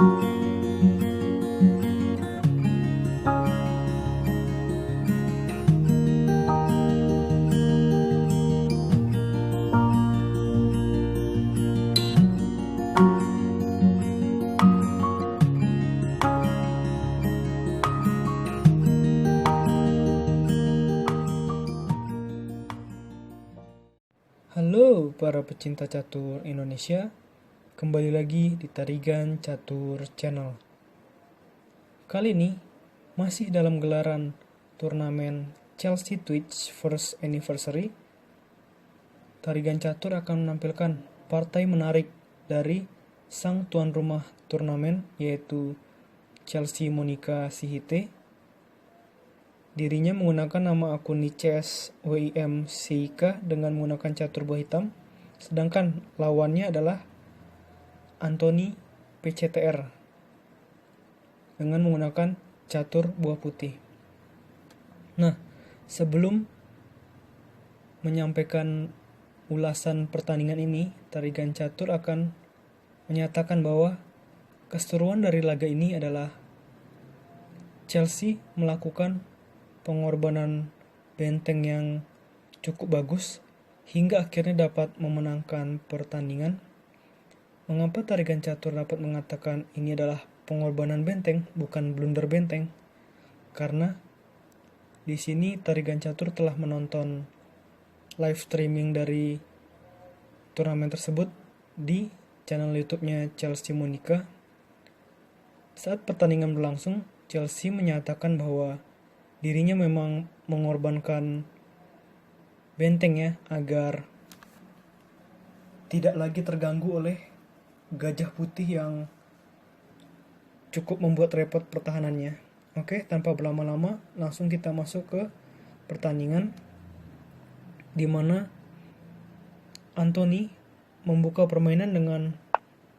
Halo para pecinta catur Indonesia, kembali lagi di Tarigan Catur Channel. Kali ini masih dalam gelaran turnamen Chelsea Twitch First Anniversary. Tarigan Catur akan menampilkan partai menarik dari sang tuan rumah turnamen, yaitu Chelsea Monica Sihite. Dirinya menggunakan nama akun Niches WIM Seika dengan menggunakan catur buah hitam, sedangkan lawannya adalah Anthony PCTR dengan menggunakan catur buah putih. Nah, sebelum menyampaikan ulasan pertandingan ini, Tarigan Catur akan menyatakan bahwa keseruan dari laga ini adalah Chelsea melakukan pengorbanan benteng yang cukup bagus hingga akhirnya dapat memenangkan pertandingan. Mengapa Tarigan Catur dapat mengatakan ini adalah pengorbanan benteng, bukan blunder benteng? Karena di sini Tarigan Catur telah menonton live streaming dari turnamen tersebut di channel YouTube-nya Chelsea Monica. Saat pertandingan berlangsung, Chelsea menyatakan bahwa dirinya memang mengorbankan benteng ya, agar tidak lagi terganggu oleh gajah putih yang cukup membuat repot pertahanannya. Oke, tanpa berlama-lama langsung kita masuk ke pertandingan, di mana Anthony membuka permainan dengan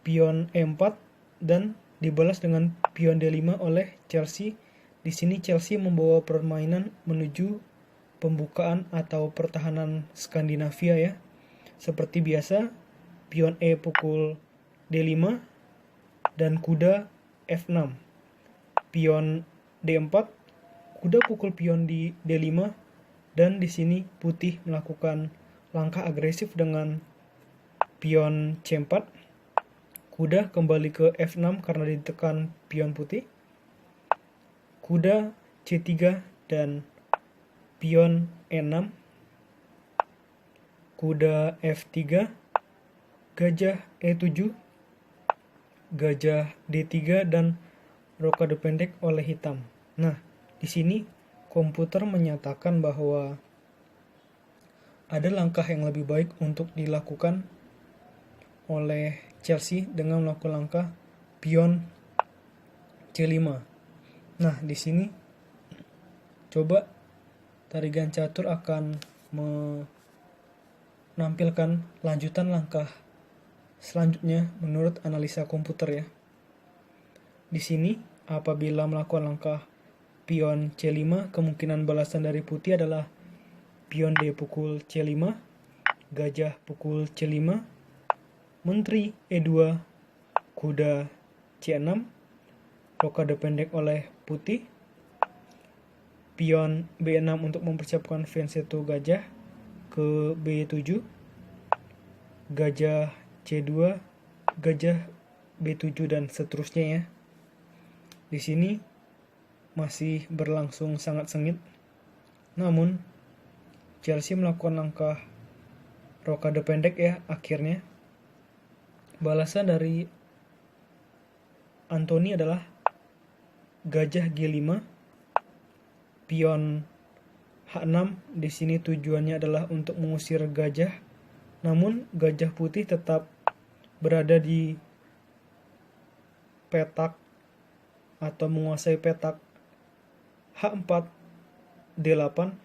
pion E4 dan dibalas dengan pion D5 oleh Chelsea. Di sini Chelsea membawa permainan menuju pembukaan atau pertahanan Skandinavia ya. Seperti biasa, pion E pukul D5 dan kuda F6. Pion D4, kuda pukul pion di D5, dan di sini putih melakukan langkah agresif dengan pion C4. Kuda kembali ke F6 karena ditekan pion putih. Kuda C3 dan pion E6, kuda F3, gajah E7, gajah D3 dan rokade pendek oleh hitam. Nah, di sini komputer menyatakan bahwa ada langkah yang lebih baik untuk dilakukan oleh Chelsea dengan melakukan langkah pion C5. Nah, di sini coba Tarigan Catur akan menampilkan lanjutan langkah selanjutnya menurut analisa komputer ya. Di sini apabila melakukan langkah pion C5, kemungkinan balasan dari putih adalah pion D pukul C5, gajah pukul C5, menteri E2, kuda C6, rokade pendek oleh putih, pion B6 untuk mempersiapkan fianchetto gajah ke B7, gajah C2, gajah B7 dan seterusnya ya. Di sini masih berlangsung sangat sengit. Namun Chelsea melakukan langkah rokade pendek ya akhirnya. Balasan dari Anthony adalah gajah G5, pion H6. Di sini tujuannya adalah untuk mengusir gajah, namun gajah putih tetap berada di petak atau menguasai petak H4 D8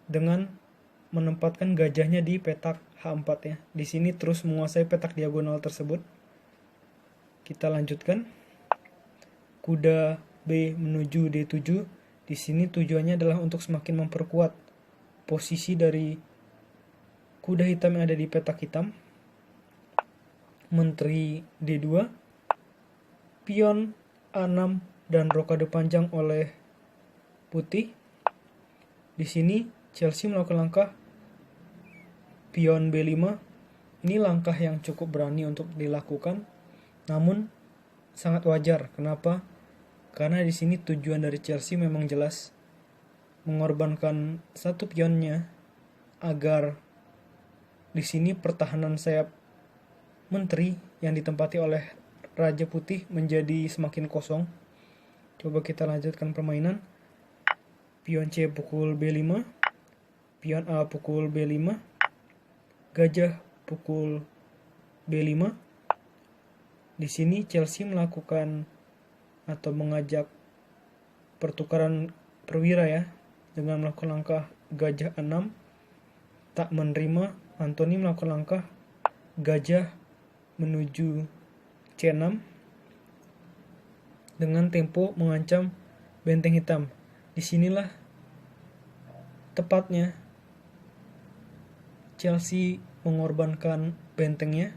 dengan menempatkan gajahnya di petak H4 ya. Di sini terus menguasai petak diagonal tersebut. Kita lanjutkan. Kuda B menuju D7. Di sini tujuannya adalah untuk semakin memperkuat posisi dari kuda hitam yang ada di petak hitam. Menteri D2, pion A6 dan rokade panjang oleh putih. Di sini Chelsea melakukan langkah pion B5. Ini langkah yang cukup berani untuk dilakukan, namun sangat wajar. Kenapa? Karena di sini tujuan dari Chelsea memang jelas, mengorbankan satu pionnya agar di sini pertahanan sayap menteri yang ditempati oleh Raja Putih menjadi semakin kosong. Coba kita lanjutkan permainan. Pion C pukul B5, pion A pukul B5, gajah pukul B5. Di sini Chelsea melakukan atau mengajak pertukaran perwira ya, dengan melakukan langkah gajah A6. Tak menerima, Anthony melakukan langkah gajah menuju C6 dengan tempo mengancam benteng hitam. Disinilah tepatnya Chelsea mengorbankan bentengnya.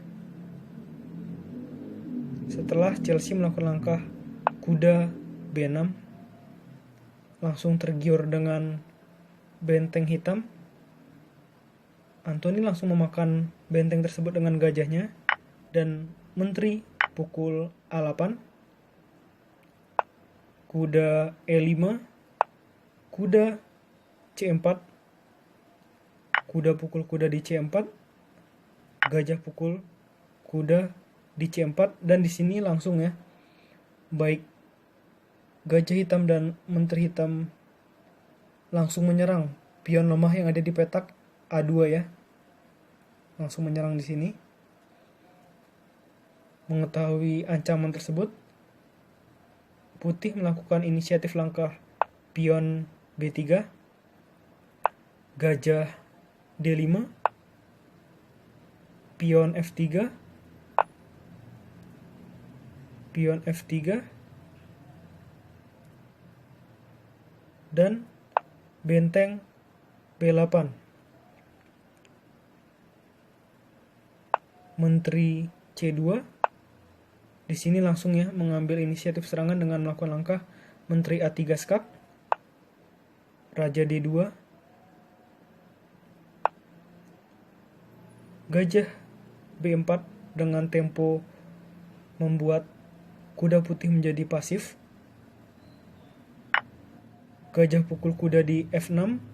Setelah Chelsea melakukan langkah kuda B6, langsung tergiur dengan benteng hitam, Anthony langsung memakan benteng tersebut dengan gajahnya, dan menteri pukul A8, kuda E5, kuda C4, kuda pukul kuda di C4, gajah pukul kuda di C4, dan di sini langsung ya, baik gajah hitam dan menteri hitam langsung menyerang pion lemah yang ada di petak A2 ya. Langsung menyerang di sini. Mengetahui ancaman tersebut, putih melakukan inisiatif langkah pion B3, gajah D5, pion F3, pion F3, dan benteng B8. Menteri C2 di sini langsung ya mengambil inisiatif serangan dengan melakukan langkah menteri A3 skak, raja D2, gajah B4 dengan tempo membuat kuda putih menjadi pasif. Gajah pukul kuda di F6,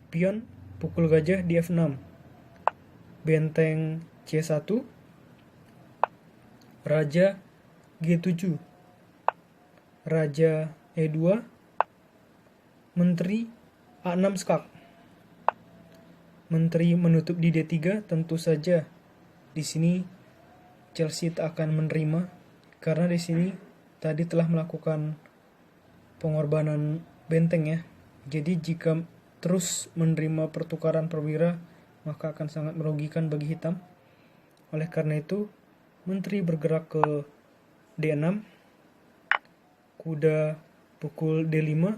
pion pukul gajah di F6, benteng C1, raja G7, raja E2, menteri A6 skak. Menteri menutup di D3, tentu saja di sini Chelsea tak akan menerima, karena di sini tadi telah melakukan pengorbanan benteng ya. Jadi jika terus menerima pertukaran perwira, maka akan sangat merugikan bagi hitam. Oleh karena itu, menteri bergerak ke D6, kuda pukul D5,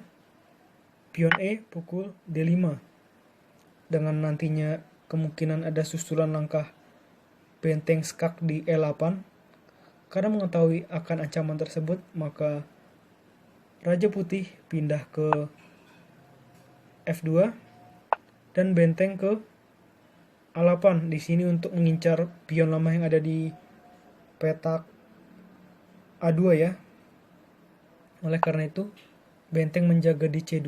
pion E pukul D5, dengan nantinya kemungkinan ada susulan langkah benteng skak di E8. Karena mengetahui akan ancaman tersebut, maka Raja Putih pindah ke F2 dan benteng ke A8 di sini untuk mengincar pion lama yang ada di petak A2 ya. Oleh karena itu, benteng menjaga di C2,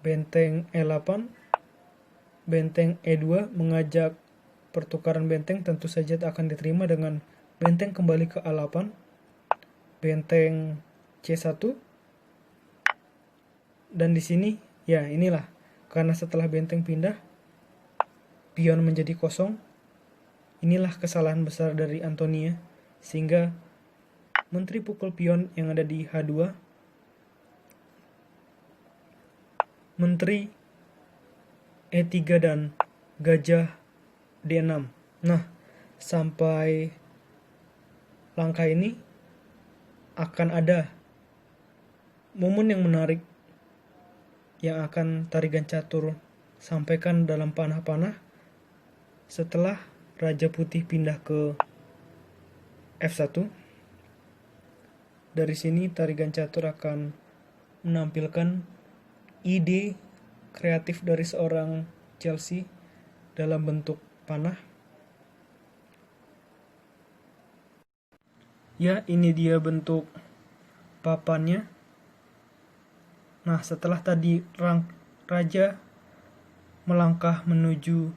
benteng E8, benteng E2 mengajak pertukaran benteng, tentu saja akan diterima dengan benteng kembali ke A8, benteng C1, dan di sini ya inilah, karena setelah benteng pindah, pion menjadi kosong. Inilah kesalahan besar dari Anthony, sehingga menteri pukul pion yang ada di H2, menteri E3 dan gajah D6. Nah, sampai langkah ini akan ada momen yang menarik yang akan Tarigan Catur sampaikan dalam panah-panah setelah Raja Putih pindah ke F1. Dari sini tarigan catur akan menampilkan ide kreatif dari seorang Chelsea dalam bentuk panah. Ya, ini dia bentuk papannya. Nah, setelah tadi raja melangkah menuju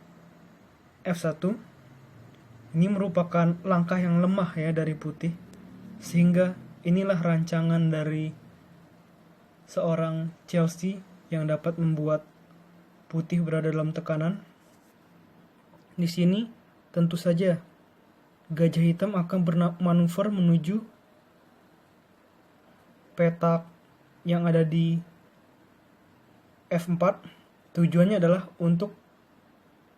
F1, ini merupakan langkah yang lemah ya dari putih. Sehingga inilah rancangan dari seorang Chelsea yang dapat membuat putih berada dalam tekanan. Di sini tentu saja gajah hitam akan bermanuver menuju petak yang ada di F4. Tujuannya adalah untuk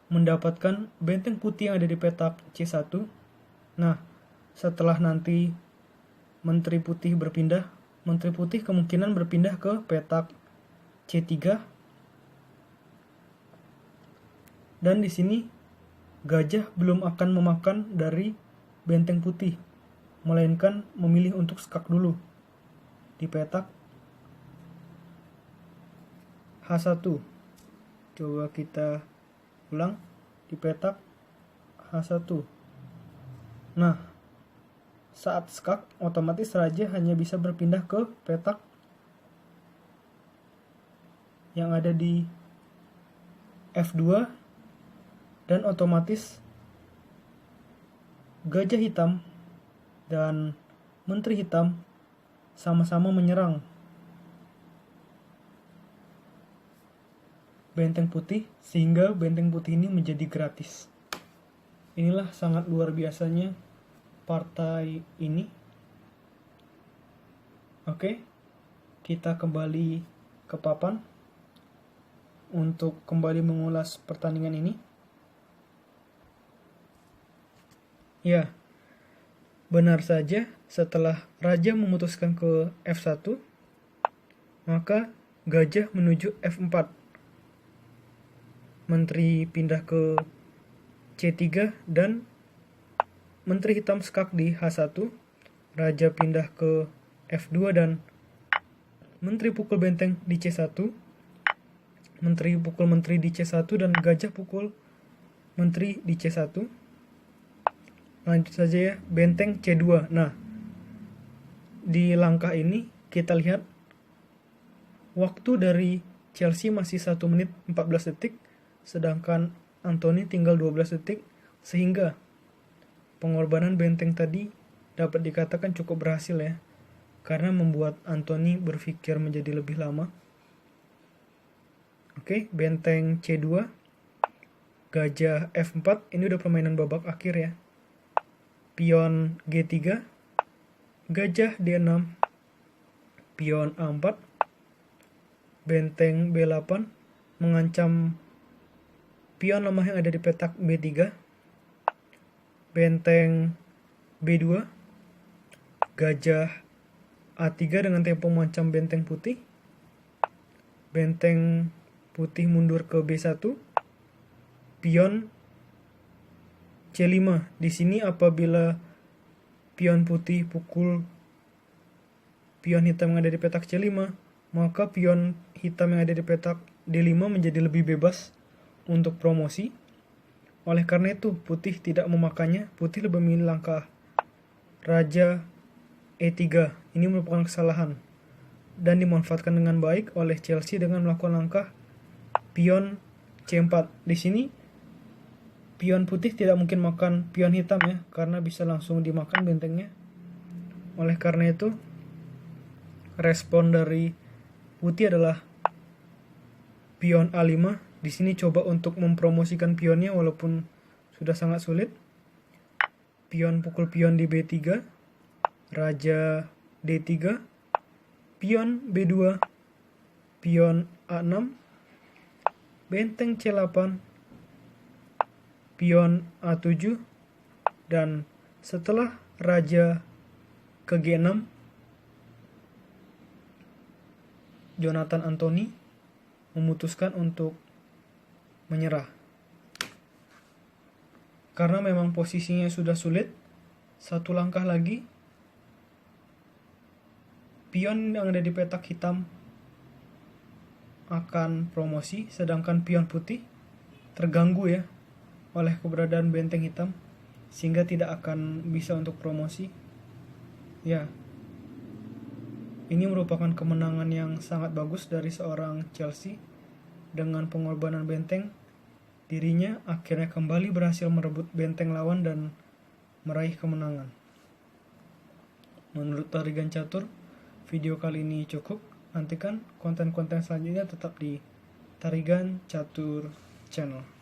mendapatkan benteng putih yang ada di petak C1. Nah, setelah nanti Menteri Putih berpindah, Menteri Putih kemungkinan berpindah ke petak C3. Dan di sini gajah belum akan memakan dari benteng putih, melainkan memilih untuk skak dulu di petak H1. Coba kita ulang di petak H1. Nah, saat skak otomatis raja hanya bisa berpindah ke petak yang ada di F2 dan otomatis gajah hitam dan menteri hitam sama-sama menyerang benteng putih sehingga benteng putih ini menjadi gratis. Inilah sangat luar biasanya partai ini. Oke, kita kembali ke papan untuk kembali mengulas pertandingan ini. Ya, benar saja setelah raja memutuskan ke F1, maka gajah menuju F4. Menteri pindah ke C3 dan menteri hitam skak di H1. Raja pindah ke F2 dan menteri pukul benteng di C1. Menteri pukul menteri di C1 dan gajah pukul menteri di C1. Lanjut saja ya, benteng C2. Nah, di langkah ini kita lihat waktu dari Chelsea masih 1 menit 14 detik, sedangkan Anthony tinggal 12 detik, sehingga pengorbanan benteng tadi dapat dikatakan cukup berhasil ya, karena membuat Anthony berpikir menjadi lebih lama. Oke, benteng C2, gajah F4, ini udah permainan babak akhir ya. Pion G3, gajah D6, pion A4, benteng B8 mengancam pion lemah yang ada di petak B3, benteng B2, gajah A3 dengan tempo mengancam benteng putih, benteng putih mundur ke B1, pion C5. Di sini apabila pion putih pukul pion hitam yang ada di petak C5, maka pion hitam yang ada di petak D5 menjadi lebih bebas untuk promosi. Oleh karena itu, putih tidak memakannya. Putih lebih memilih langkah raja E3. Ini merupakan kesalahan dan dimanfaatkan dengan baik oleh Chelsea dengan melakukan langkah pion C4. Di sini pion putih tidak mungkin makan pion hitam ya, karena bisa langsung dimakan bentengnya. Oleh karena itu, respon dari putih adalah pion A5. Di sini coba untuk mempromosikan pionnya walaupun sudah sangat sulit. Pion pukul pion di B3, raja D3, pion B2, pion A6, benteng C8, pion A7, dan setelah raja ke G6, Jonathan Anthony memutuskan untuk menyerah. Karena memang posisinya sudah sulit, satu langkah lagi pion yang ada di petak hitam akan promosi, sedangkan pion putih terganggu ya oleh keberadaan benteng hitam, sehingga tidak akan bisa untuk promosi. Ya, ini merupakan kemenangan yang sangat bagus dari seorang Chelsea. Dengan pengorbanan benteng, dirinya akhirnya kembali berhasil merebut benteng lawan dan meraih kemenangan. Menurut Tarigan Catur, video kali ini cukup. Nantikan konten-konten selanjutnya tetap di Tarigan Catur Channel.